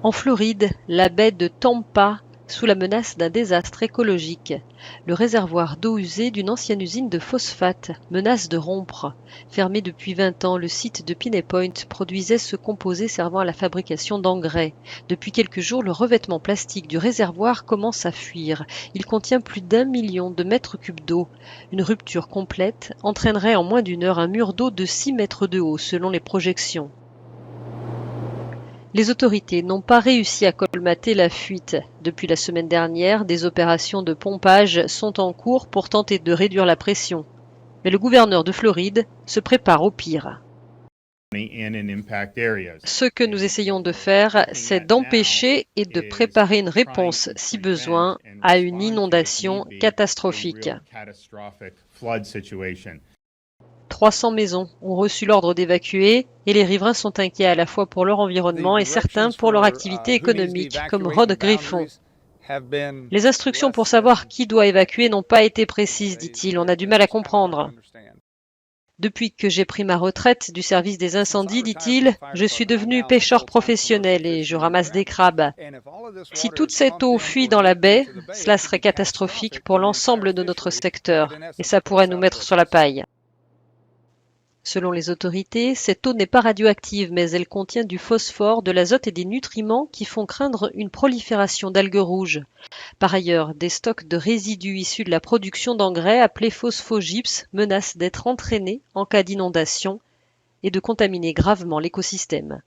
En Floride, la baie de Tampa sous la menace d'un désastre écologique. Le réservoir d'eau usée d'une ancienne usine de phosphate menace de rompre. Fermé depuis 20 ans, le site de Piney Point produisait ce composé servant à la fabrication d'engrais. Depuis quelques jours, le revêtement plastique du réservoir commence à fuir. Il contient plus d'1 million de mètres cubes d'eau. Une rupture complète entraînerait en moins d'une heure un mur d'eau de 6 mètres de haut selon les projections. Les autorités n'ont pas réussi à colmater la fuite. Depuis la semaine dernière, des opérations de pompage sont en cours pour tenter de réduire la pression. Mais le gouverneur de Floride se prépare au pire. Ce que nous essayons de faire, c'est d'empêcher et de préparer une réponse, si besoin, à une inondation catastrophique. 300 maisons ont reçu l'ordre d'évacuer et les riverains sont inquiets à la fois pour leur environnement et certains pour leur activité économique, comme Rod Griffon. Les instructions pour savoir qui doit évacuer n'ont pas été précises, dit-il. On a du mal à comprendre. Depuis que j'ai pris ma retraite du service des incendies, dit-il, je suis devenu pêcheur professionnel et je ramasse des crabes. Si toute cette eau fuit dans la baie, cela serait catastrophique pour l'ensemble de notre secteur et ça pourrait nous mettre sur la paille. Selon les autorités, cette eau n'est pas radioactive, mais elle contient du phosphore, de l'azote et des nutriments qui font craindre une prolifération d'algues rouges. Par ailleurs, des stocks de résidus issus de la production d'engrais appelés phosphogypse menacent d'être entraînés en cas d'inondation et de contaminer gravement l'écosystème.